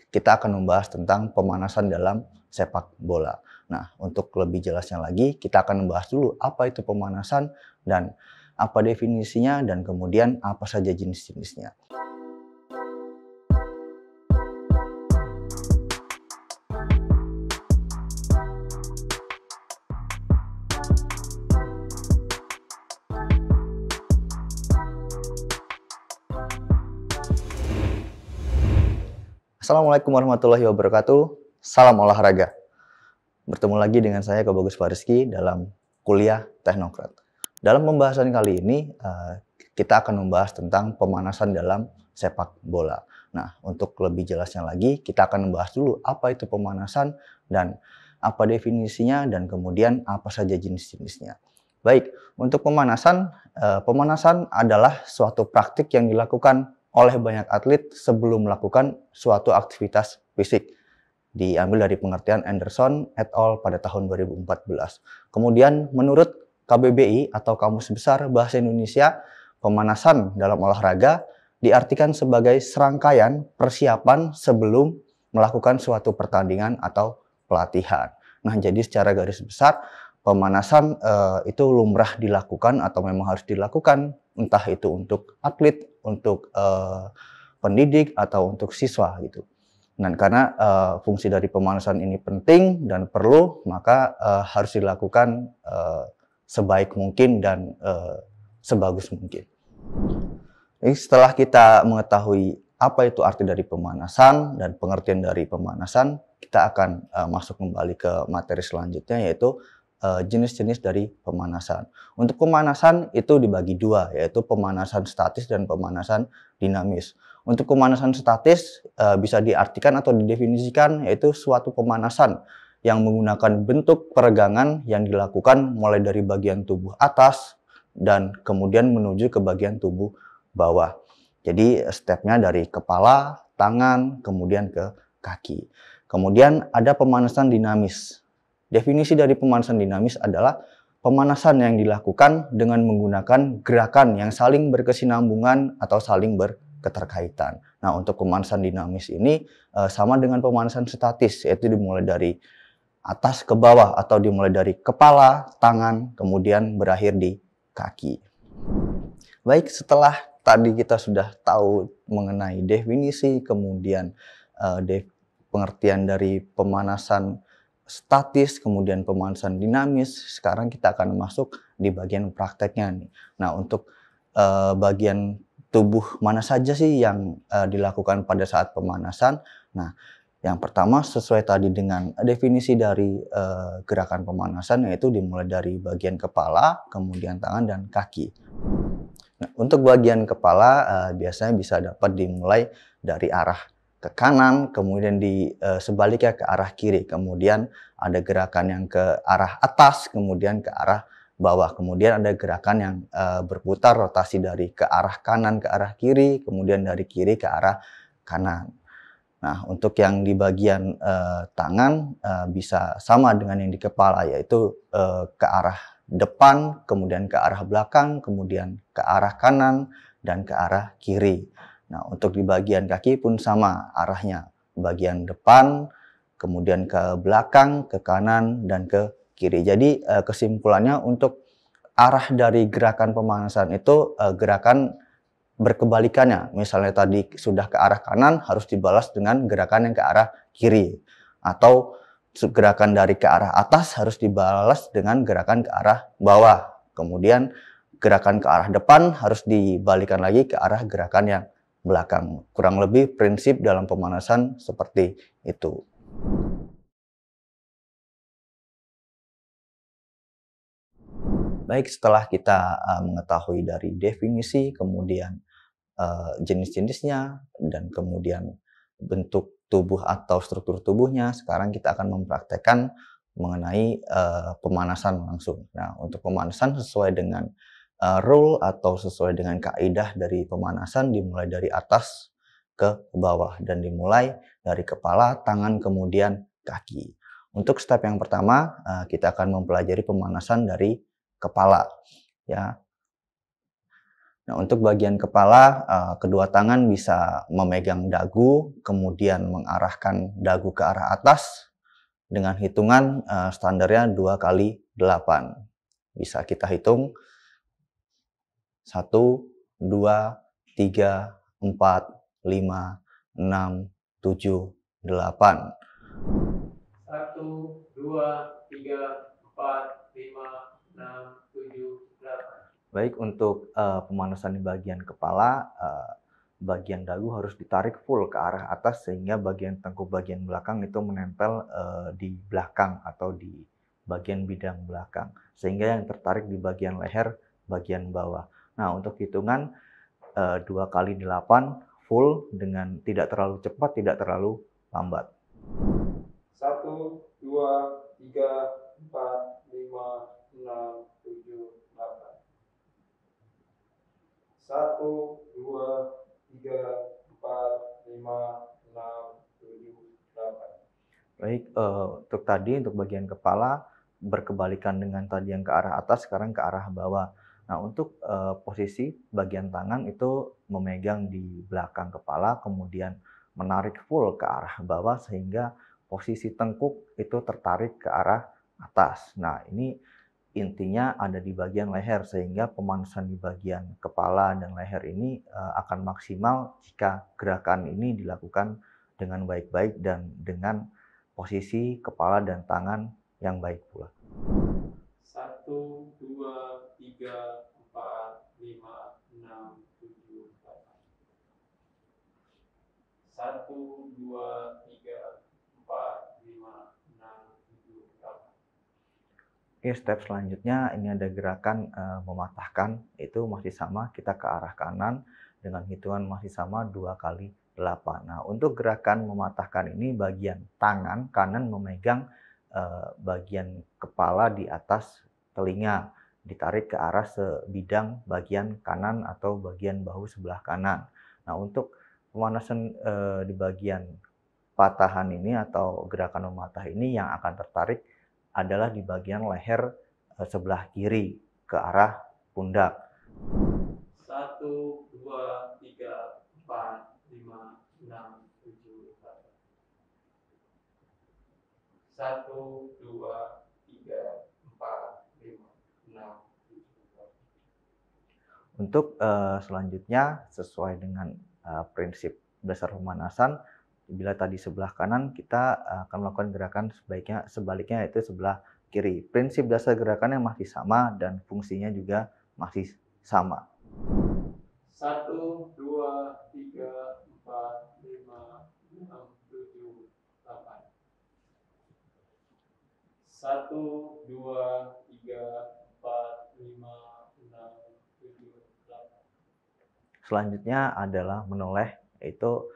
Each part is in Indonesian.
kita akan membahas tentang pemanasan dalam sepak bola. Nah, untuk lebih jelasnya lagi, kita akan membahas dulu apa itu pemanasan dan apa definisinya dan kemudian apa saja jenis-jenisnya. Assalamualaikum warahmatullahi wabarakatuh. Salam olahraga. Bertemu lagi dengan saya Bagus Fariski dalam kuliah Teknokrat. Dalam pembahasan kali ini kita akan membahas tentang pemanasan dalam sepak bola. Nah, untuk lebih jelasnya lagi, kita akan membahas dulu apa itu pemanasan dan apa definisinya dan kemudian apa saja jenis-jenisnya. Baik, untuk pemanasan adalah suatu praktik yang dilakukan oleh banyak atlet sebelum melakukan suatu aktivitas fisik. Diambil dari pengertian Anderson et al. Pada tahun 2014. Kemudian menurut KBBI atau Kamus Besar Bahasa Indonesia, pemanasan dalam olahraga diartikan sebagai serangkaian persiapan sebelum melakukan suatu pertandingan atau pelatihan. Nah, jadi secara garis besar pemanasan itu lumrah dilakukan atau memang harus dilakukan, entah itu untuk atlet, untuk pendidik atau untuk siswa gitu. Dan karena fungsi dari pemanasan ini penting dan perlu, maka harus dilakukan sebaik mungkin dan sebagus mungkin. Jadi setelah kita mengetahui apa itu arti dari pemanasan dan pengertian dari pemanasan, kita akan masuk kembali ke materi selanjutnya, yaitu jenis-jenis dari pemanasan. Untuk pemanasan itu dibagi dua, yaitu pemanasan statis dan pemanasan dinamis. Untuk pemanasan statis bisa diartikan atau didefinisikan yaitu suatu pemanasan yang menggunakan bentuk peregangan yang dilakukan mulai dari bagian tubuh atas dan kemudian menuju ke bagian tubuh bawah. Jadi stepnya dari kepala, tangan, kemudian ke kaki. Kemudian ada pemanasan dinamis. Definisi dari pemanasan dinamis adalah pemanasan yang dilakukan dengan menggunakan gerakan yang saling berkesinambungan atau saling berketerkaitan. Nah, untuk pemanasan dinamis ini sama dengan pemanasan statis, yaitu dimulai dari atas ke bawah atau dimulai dari kepala, tangan, kemudian berakhir di kaki. Baik, setelah tadi kita sudah tahu mengenai definisi, kemudian pengertian dari pemanasan statis, kemudian pemanasan dinamis. Sekarang kita akan masuk di bagian prakteknya nih. Nah, untuk bagian tubuh mana saja sih yang dilakukan pada saat pemanasan? Nah, yang pertama sesuai tadi dengan definisi dari gerakan pemanasan, yaitu dimulai dari bagian kepala, kemudian tangan dan kaki. Nah, untuk bagian kepala biasanya bisa dapat dimulai dari arah ke kanan, kemudian sebaliknya ke arah kiri, kemudian ada gerakan yang ke arah atas, kemudian ke arah bawah, kemudian ada gerakan yang berputar rotasi dari ke arah kanan ke arah kiri, kemudian dari kiri ke arah kanan. Nah, untuk yang di bagian tangan bisa sama dengan yang di kepala, yaitu ke arah depan, kemudian ke arah belakang, kemudian ke arah kanan dan ke arah kiri. Nah, untuk di bagian kaki pun sama arahnya, bagian depan, kemudian ke belakang, ke kanan, dan ke kiri. Jadi kesimpulannya untuk arah dari gerakan pemanasan itu gerakan berkebalikannya. Misalnya tadi sudah ke arah kanan, harus dibalas dengan gerakan yang ke arah kiri. Atau gerakan dari ke arah atas harus dibalas dengan gerakan ke arah bawah. Kemudian gerakan ke arah depan harus dibalikan lagi ke arah gerakan yang belakang. Kurang lebih prinsip dalam pemanasan seperti itu. Baik, setelah kita mengetahui dari definisi, kemudian jenis-jenisnya, dan kemudian bentuk tubuh atau struktur tubuhnya, sekarang kita akan mempraktekkan mengenai pemanasan langsung. Nah, untuk pemanasan sesuai dengan rule atau sesuai dengan kaidah dari pemanasan dimulai dari atas ke bawah dan dimulai dari kepala, tangan, kemudian kaki. Untuk step yang pertama kita akan mempelajari pemanasan dari kepala, ya. Nah, untuk bagian kepala, kedua tangan bisa memegang dagu, kemudian mengarahkan dagu ke arah atas dengan hitungan standarnya 2 kali 8. Bisa kita hitung 1, 2, 3, 4, 5, 6, 7, 8. 1, 2, 3, 4, 5, 6, 7, 8. Baik, untuk pemanasan di bagian kepala, bagian dagu harus ditarik full ke arah atas sehingga bagian tengkuk bagian belakang itu menempel di belakang atau di bagian bidang belakang. Sehingga yang tertarik di bagian leher bagian bawah. Nah, untuk hitungan 2 kali 8 full dengan tidak terlalu cepat, tidak terlalu lambat. 1, 2, 3, 4, 5, 6, 7, 8. 1, 2, 3, 4, 5, 6, 7, 8. Baik, untuk tadi untuk bagian kepala berkebalikan dengan tadi yang ke arah atas, sekarang ke arah bawah. Nah, untuk posisi bagian tangan itu memegang di belakang kepala, kemudian menarik full ke arah bawah sehingga posisi tengkuk itu tertarik ke arah atas. Nah, ini intinya ada di bagian leher sehingga pemanasan di bagian kepala dan leher ini akan maksimal jika gerakan ini dilakukan dengan baik-baik dan dengan posisi kepala dan tangan yang baik pula. 1, 2, 3, 4, 5, 6, 7, 8. 1, 2, 3, 4, 5, 6, 7, 8. Oke, step selanjutnya ini ada gerakan mematahkan, itu masih sama, kita ke arah kanan dengan hitungan masih sama 2 kali 8. Nah, untuk gerakan mematahkan ini bagian tangan kanan memegang bagian kepala di atas telinga, ditarik ke arah sebidang bagian kanan atau bagian bahu sebelah kanan. Nah, untuk pemanasan di bagian patahan ini atau gerakan mematah ini yang akan tertarik adalah di bagian leher sebelah kiri ke arah pundak. 1, 2, 3, 4, 5, 6, 7, 8. 1, 2, 3, 4, 5, 6, 7, 8. Untuk selanjutnya sesuai dengan prinsip dasar pemanasan, bila tadi sebelah kanan kita akan melakukan gerakan sebaliknya yaitu sebelah kiri. Prinsip dasar gerakannya masih sama dan fungsinya juga masih sama. 1, 2, 3, 4, 5, 6, 7, 8. 1, 2, 3, 4, 5, 6, 7, 8. Selanjutnya adalah menoleh, yaitu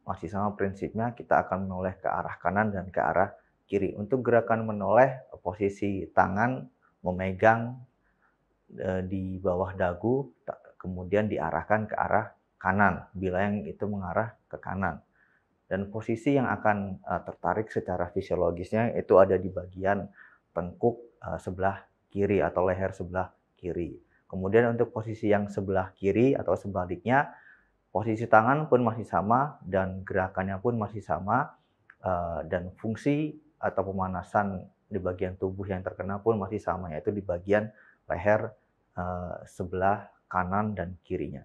masih sama prinsipnya, kita akan menoleh ke arah kanan dan ke arah kiri. Untuk gerakan menoleh, posisi tangan memegang di bawah dagu, kemudian diarahkan ke arah kanan, bila yang itu mengarah ke kanan. Dan posisi yang akan tertarik secara fisiologisnya itu ada di bagian tengkuk sebelah kiri atau leher sebelah kiri. Kemudian untuk posisi yang sebelah kiri atau sebaliknya, posisi tangan pun masih sama dan gerakannya pun masih sama, dan fungsi atau pemanasan di bagian tubuh yang terkena pun masih sama, yaitu di bagian leher sebelah kanan dan kirinya.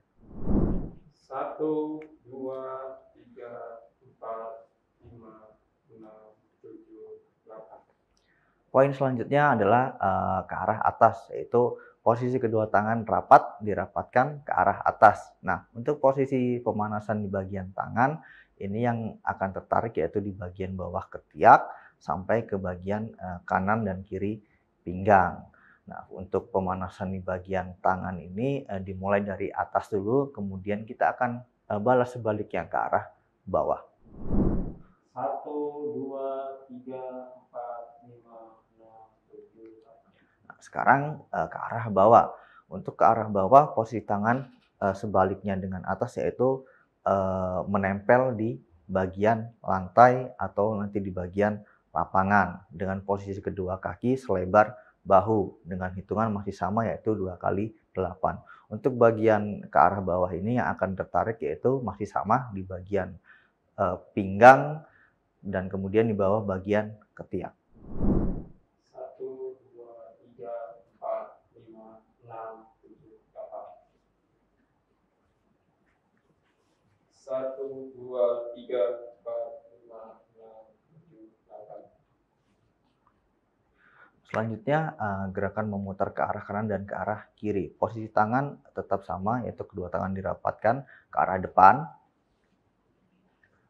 1, 2, 3, 4, 5, 6, 7, 8. Poin selanjutnya adalah ke arah atas, yaitu posisi kedua tangan rapat, dirapatkan ke arah atas. Nah, untuk posisi pemanasan di bagian tangan, ini yang akan tertarik yaitu di bagian bawah ketiak sampai ke bagian kanan dan kiri pinggang. Nah, untuk pemanasan di bagian tangan ini dimulai dari atas dulu, kemudian kita akan balas sebaliknya ke arah bawah. 1, 2, 3, 4, 5, 6, 7, 8. Nah, sekarang ke arah bawah. Untuk ke arah bawah, posisi tangan sebaliknya dengan atas yaitu menempel di bagian lantai atau nanti di bagian lapangan dengan posisi kedua kaki selebar bahu dengan hitungan masih sama yaitu 2 kali 8. Untuk bagian ke arah bawah ini yang akan tertarik yaitu masih sama di bagian pinggang dan kemudian di bawah bagian ketiak. 1, 2, 3, 4, 5, 6, 7, 8. 1, 2, 3, 4, 5, 6, 7, 8. Selanjutnya gerakan memutar ke arah kanan dan ke arah kiri. Posisi tangan tetap sama yaitu kedua tangan dirapatkan ke arah depan.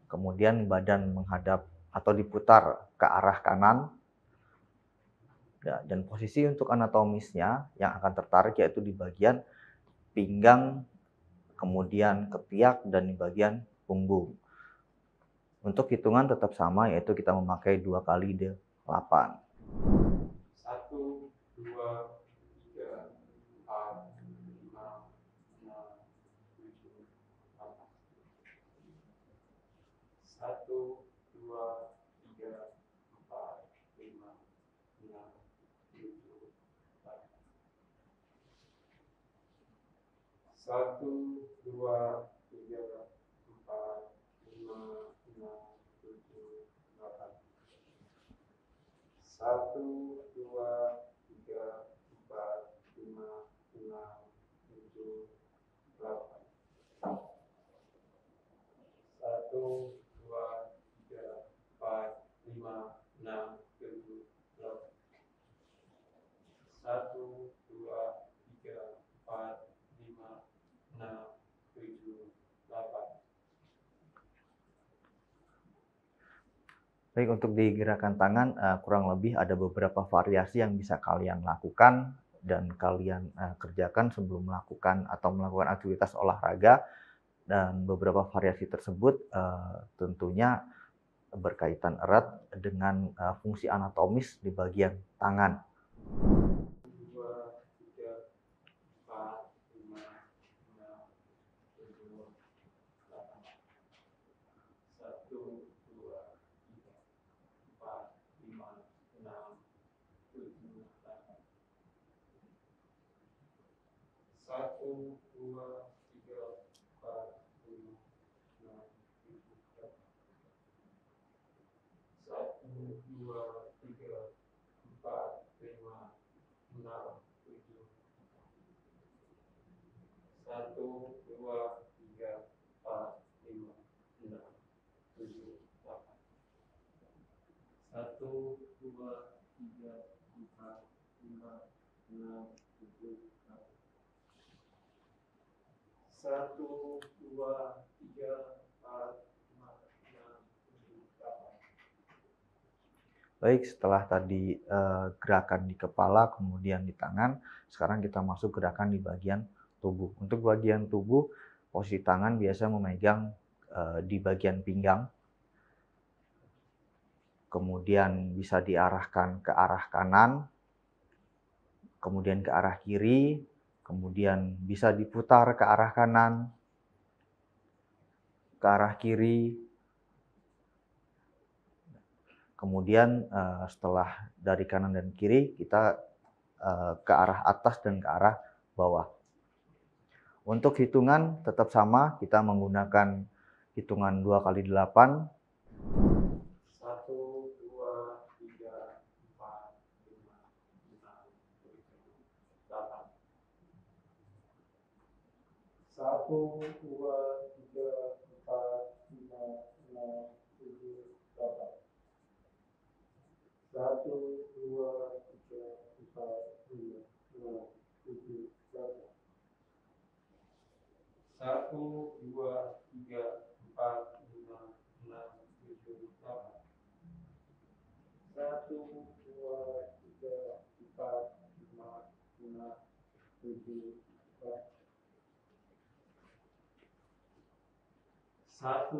Kemudian badan menghadap atau diputar ke arah kanan. Dan posisi untuk anatomisnya yang akan tertarik yaitu di bagian pinggang, kemudian ketiak, dan di bagian punggung. Untuk hitungan tetap sama yaitu kita memakai 2 kali 8. 1, 2, 3, 4, 5, 6, 7, 8. 1, 2, 3, 4, 5, 6, 7, 8. 1, 2, 3, 4, 5, 6, 7, 8. 1, 2, 3, 4, 5, 6, 7, 8. 1, 2, 3, 4, 5, 6, 7, 8. 1, 2, 3, 4, 5, 6, 7, 8. Baik, untuk di gerakan tangan kurang lebih ada beberapa variasi yang bisa kalian lakukan dan kalian kerjakan sebelum melakukan aktivitas olahraga, dan beberapa variasi tersebut tentunya berkaitan erat dengan fungsi anatomis di bagian tangan. 2, 3, 4, 5, 6, 7, 8. 1, 2, 3, 4, 5, 6, 7, 8. 1, 2, 3, 4, 5, 6, 7, 8. 1, 2, 3, 4, 5, 6, 7. 1, 2, 3, 4, 5, 6, 7, 8. 1, 2, 3, 4, 5, 6, 7, 8. 1, 2, 3, 4, 5, 6, 7, 8. Baik, setelah tadi gerakan di kepala, kemudian di tangan, sekarang kita masuk gerakan di bagian tubuh. Untuk bagian tubuh, posisi tangan biasa memegang di bagian pinggang, kemudian bisa diarahkan ke arah kanan, kemudian ke arah kiri, kemudian bisa diputar ke arah kanan, ke arah kiri. Kemudian setelah dari kanan dan kiri, kita ke arah atas dan ke arah bawah. Untuk hitungan tetap sama, kita menggunakan hitungan 2 kali 8. 1, 2, 3, 4, 5, 6, 7, 8. 1, 2, 3, 4, 5, 6, 7, 8. 1, 2, 3, 4, 5, 6, 7, 8. 1, 2, 3, 4, 5, 6, 7, 8. 1,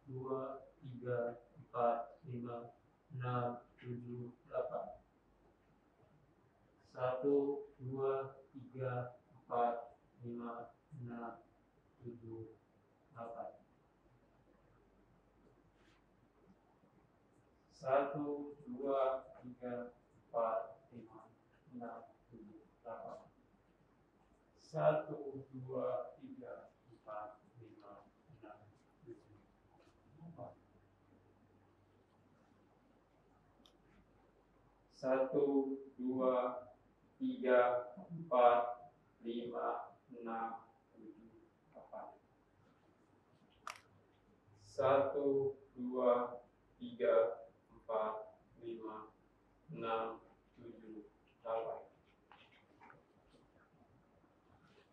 2, 3, 4, 5, 6, 7, 8. 1, 2, 3, 4, 5, 6, 7, 8. 1, 2, 3, 4, 5, 6, 7, 8. 1, 2, 3, 4, 5, 1, 2, 3, 4, 5, 6, 7, 8. 1, 2, 3, 4, 5, 6, 7, 8. 1, 2, 3, 4, 5, 6, 7, 8.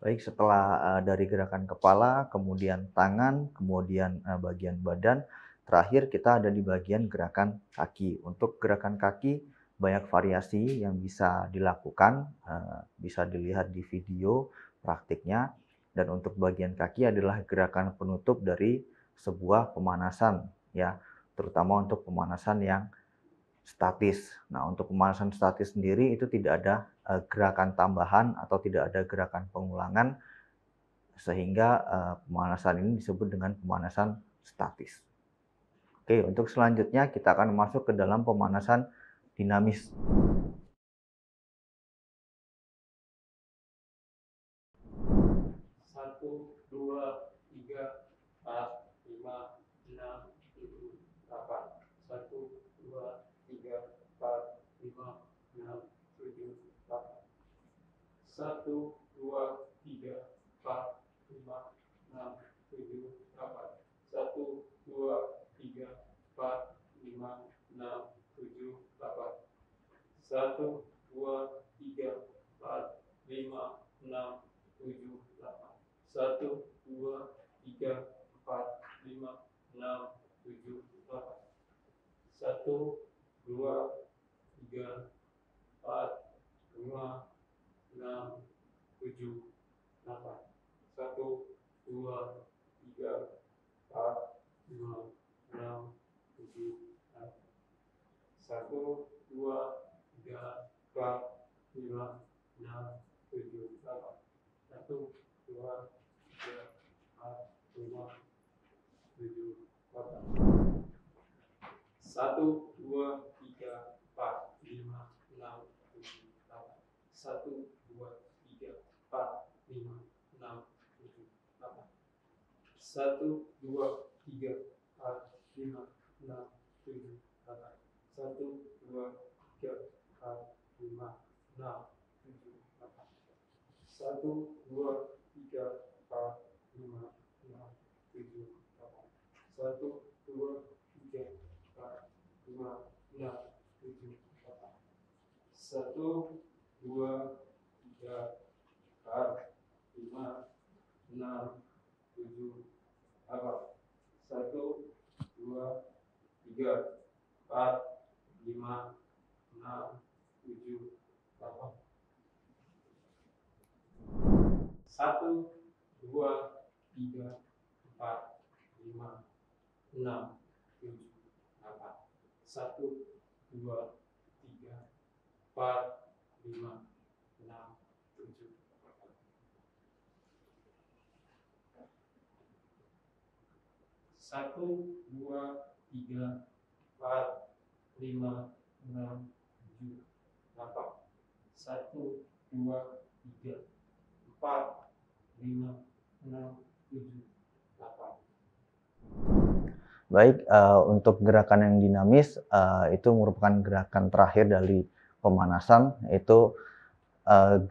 Baik, setelah dari gerakan kepala, kemudian tangan, kemudian bagian badan, terakhir kita ada di bagian gerakan kaki. Untuk gerakan kaki banyak variasi yang bisa dilakukan, bisa dilihat di video praktiknya. Dan untuk bagian kaki adalah gerakan penutup dari sebuah pemanasan, ya, terutama untuk pemanasan yang statis. Nah, untuk pemanasan statis sendiri itu tidak ada gerakan tambahan atau tidak ada gerakan pengulangan, sehingga pemanasan ini disebut dengan pemanasan statis. Oke, untuk selanjutnya kita akan masuk ke dalam pemanasan dinamis. Satu, dua, tiga, 4, 5, 6, 7, 8. 1, 2, 3, 4, 5, 6, 7, 8. 1, 2, 3, 4, 5, 6, 7, 8. 1, 2, 3, 4, 5, 6, 7, 8. 1, 2, 3, 4, 5, 6, 7, 8. 1, 2, 3, 4, 5, 6, 7, 8. 1, 2, 3, 4, 5, 6, 7, 8. 1, 2, 3, 4, 5, 6, 7, 8. 1, 2, 3, 4, 5, 6, 7, 8. 1, 2, 3, 4, 5, 7, 8. 1, 2, 3, 4, 5, 6, 7, 8. 1, 2, 3, 4, 5, 6, 7, 8. 1, 2, 3, 4, 5, 6, 7, 8. 1, 2, 3, 4, 5, 6, 7, 8. 1, 2, 3, 4, 5, 6, 7, 8. 1, 2, 3, 4, 5, 6, 7, 8. 1, 2, 3, 4, 5, 6, 7, 8. 1, 2, 3, 4, 5, 6, 7, 8. 1, 2, 3, 4, 5, 6, 7, 8. 1, 2, 3, 4, 5, 6, 7, 8. 1, 2, 3, 4, 5, 6, 7, 8. 1, 2, 3, 4, 5, 6, 7, 8. Baik, untuk gerakan yang dinamis itu merupakan gerakan terakhir dari pemanasan, yaitu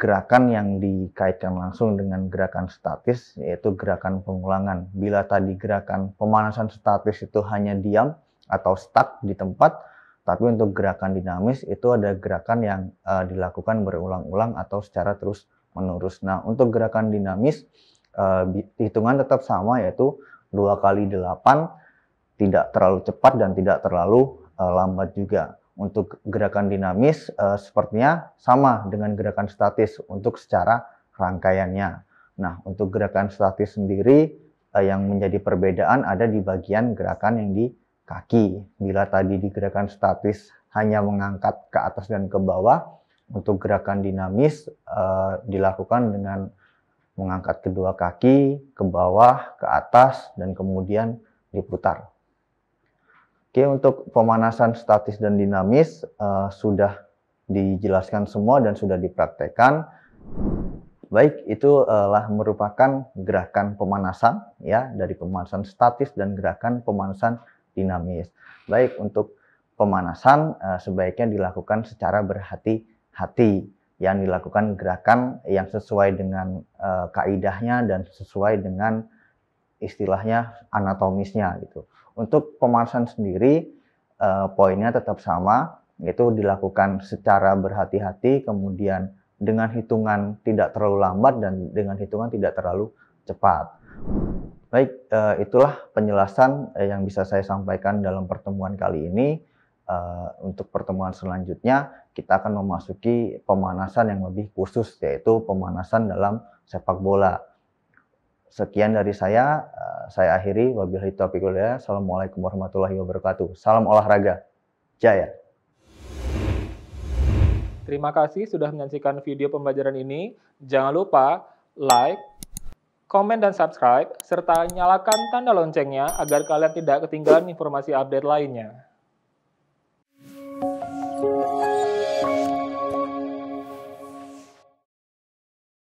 gerakan yang dikaitkan langsung dengan gerakan statis, yaitu gerakan pengulangan. Bila tadi gerakan pemanasan statis itu hanya diam atau stuck di tempat, tapi untuk gerakan dinamis itu ada gerakan yang dilakukan berulang-ulang atau secara terus-menerus. Nah, untuk gerakan dinamis, hitungan tetap sama, yaitu 2 kali 8, tidak terlalu cepat dan tidak terlalu lambat juga. Untuk gerakan dinamis sepertinya sama dengan gerakan statis untuk secara rangkaiannya. Nah, untuk gerakan statis sendiri yang menjadi perbedaan ada di bagian gerakan yang di kaki. Bila tadi di gerakan statis hanya mengangkat ke atas dan ke bawah, untuk gerakan dinamis dilakukan dengan mengangkat kedua kaki ke bawah, ke atas, dan kemudian diputar. Oke, untuk pemanasan statis dan dinamis sudah dijelaskan semua dan sudah dipraktekkan. Baik, itu lah merupakan gerakan pemanasan ya, dari pemanasan statis dan gerakan pemanasan dinamis. Baik, untuk pemanasan sebaiknya dilakukan secara berhati-hati, yang dilakukan gerakan yang sesuai dengan kaidahnya dan sesuai dengan istilahnya anatomisnya gitu. Untuk pemanasan sendiri poinnya tetap sama, yaitu dilakukan secara berhati-hati, kemudian dengan hitungan tidak terlalu lambat dan dengan hitungan tidak terlalu cepat. Baik, itulah penjelasan yang bisa saya sampaikan dalam pertemuan kali ini. Untuk pertemuan selanjutnya, kita akan memasuki pemanasan yang lebih khusus, yaitu pemanasan dalam sepak bola. Sekian dari saya akhiri. Wabillahi taufiq wal hidayah. Assalamualaikum warahmatullahi wabarakatuh. Salam olahraga, jaya. Terima kasih sudah menyaksikan video pembelajaran ini. Jangan lupa like, komen, dan subscribe, serta nyalakan tanda loncengnya agar kalian tidak ketinggalan informasi update lainnya.